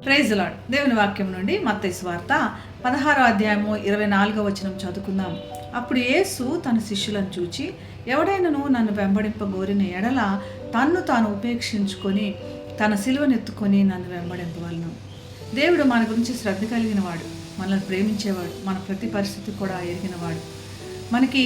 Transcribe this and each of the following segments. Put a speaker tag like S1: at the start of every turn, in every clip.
S1: Praise the lord. దేవుని వాక్యం నుండి మత్తయి సువార్త 16వ అధ్యాయము 24వ వచనం చదువుకుందాం. అప్పుడు యేసు తన శిష్యులను చూచి, ఎవడైనను నన్ను వెంబడింపగోరిన ఎడల తన్ను తాను ఉపేక్షించుకొని తన సిలువనెత్తుకొని నన్ను వెంబడింపవలను. దేవుడు మన గురించి శ్రద్ధ కలిగిన వాడు, మనల్ని ప్రేమించేవాడు, మన ప్రతి పరిస్థితి కూడా ఎరిగినవాడు. మనకి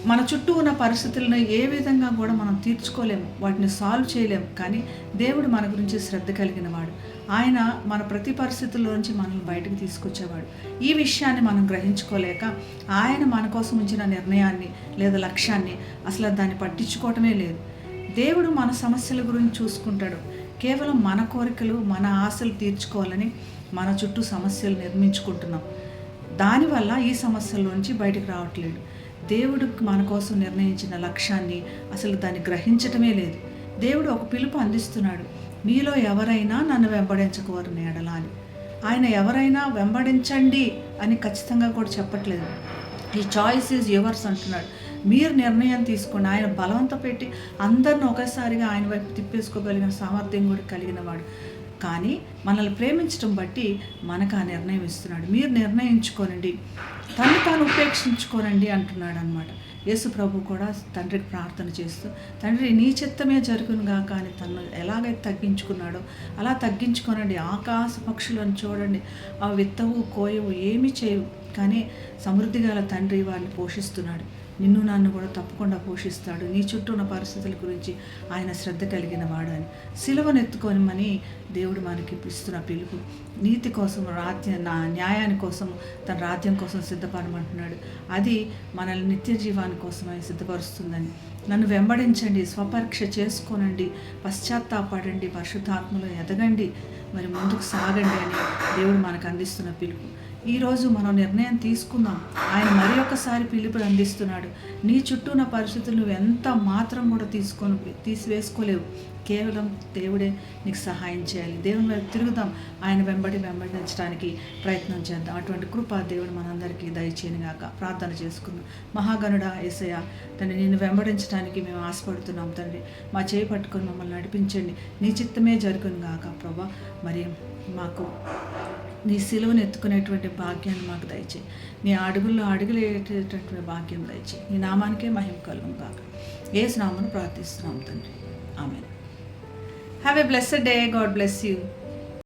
S1: మన చుట్టూ ఉన్న పరిస్థితులను ఏ విధంగా కూడా మనం తీర్చుకోలేము, వాటిని సాల్వ్ చేయలేము. కానీ దేవుడు మన గురించి శ్రద్ధ కలిగిన వాడు. ఆయన మన ప్రతి పరిస్థితుల్లోంచి మనల్ని బయటకు తీసుకొచ్చేవాడు. ఈ విషయాన్ని మనం గ్రహించుకోలేక ఆయన మన కోసం ఉంచిన నిర్ణయాన్ని లేదా లక్ష్యాన్ని అసలు దాన్ని పట్టించుకోవటమే లేదు. దేవుడు మన సమస్యల గురించి చూసుకుంటాడు. కేవలం మన కోరికలు, మన ఆశలు తీర్చుకోవాలని మన చుట్టూ సమస్యలు నిర్మించుకుంటున్నాం. దానివల్ల ఈ సమస్యల్లోంచి బయటకు రావట్లేదు. దేవుడు మన కోసం నిర్ణయించిన లక్ష్యాన్ని అసలు దాన్ని గ్రహించటమే లేదు. దేవుడు ఒక పిలుపు అందిస్తున్నాడు, మీలో ఎవరైనా నన్ను వెంబడించకోరని ఎడల అని. ఆయన ఎవరైనా వెంబడించండి అని ఖచ్చితంగా కూడా చెప్పట్లేదు. ఈ చాయిస్ ఈజ్ యువర్స్ అంటున్నాడు. మీరు నిర్ణయం తీసుకోండి. ఆయన బలవంత పెట్టి అందరిని ఒకేసారిగా ఆయన వైపు తిప్పేసుకోగలిగిన సామర్థ్యం కూడా కలిగిన వాడు. కానీ మనల్ని ప్రేమించడం బట్టి మనకు ఆ నిర్ణయం ఇస్తున్నాడు. మీరు నిర్ణయించుకోనండి, తను తాను ఉపేక్షించుకోనండి అంటున్నాడు అనమాట. యేసు ప్రభు కూడా తండ్రికి ప్రార్థన చేస్తూ, తండ్రి నీ చిత్తమే జరుగునుగా, కానీ తను ఎలాగైతే తగ్గించుకున్నాడో అలా తగ్గించుకోనండి. ఆకాశ పక్షులను చూడండి, ఆ విత్తవు కోయవు ఏమీ చేయవు, కానీ సమృద్ధి గల తండ్రి వారిని పోషిస్తున్నాడు. నిన్ను నన్ను కూడా తప్పకుండా పోషిస్తాడు. నీ చుట్టూ ఉన్న పరిస్థితుల గురించి ఆయన శ్రద్ధ కలిగిన వాడు అని. సిలువనెత్తుకోనమని దేవుడు మనకి ఇస్తున్న పిలుపు. నీతి కోసం, న్యాయాని కోసం, తన రాజ్యం కోసం సిద్ధపడమంటున్నాడు. అది మనల్ని నిత్య జీవాని కోసం ఆయన సిద్ధపరుస్తుందని. నన్ను వెంబడించండి, స్వపరీక్ష చేసుకోనండి, పశ్చాత్తాపడండి, పరిశుద్ధాత్మలో ఎదగండి, మరి ముందుకు సాగండి అని దేవుడు మనకు అందిస్తున్న పిలుపు. ఈరోజు మనం నిర్ణయం తీసుకుందాం. ఆయన మరి ఒకసారి పిలుపుని అందిస్తున్నాడు. నీ చుట్టూ ఉన్న పరిస్థితులు నువ్వు ఎంత మాత్రం కూడా తీసివేసుకోలేవు. కేవలం దేవుడే నీకు సహాయం చేయాలి. దేవుని వైపు తిరుగుదాం. ఆయన వెంబడించడానికి ప్రయత్నం చేద్దాం. అటువంటి కృప దేవుడు మనందరికీ దయచేయనుగాక. ప్రార్థన చేసుకుందాం. మహాగణుడా యేసయ్య తండ్రి, నిన్ను వెంబడించడానికి మేము ఆశపడుతున్నాం తండ్రి. మా చేయి పట్టుకొని మమ్మల్ని నడిపించండి. నీ చిత్తమే జరుగునుగాక ప్రభా. మరి మాకు నీ సిలువను ఎత్తుకునేటువంటి భాగ్యాన్ని మాకు దయచేయి. నీ అడుగుల్లో అడుగులేటటువంటి భాగ్యం దయచేయి. నీ నామానికే మహిమ కలుగును గాక. యేసు నామమున ప్రార్థిస్తున్నాం తండ్రి. Amen. Have a blessed day. God bless you.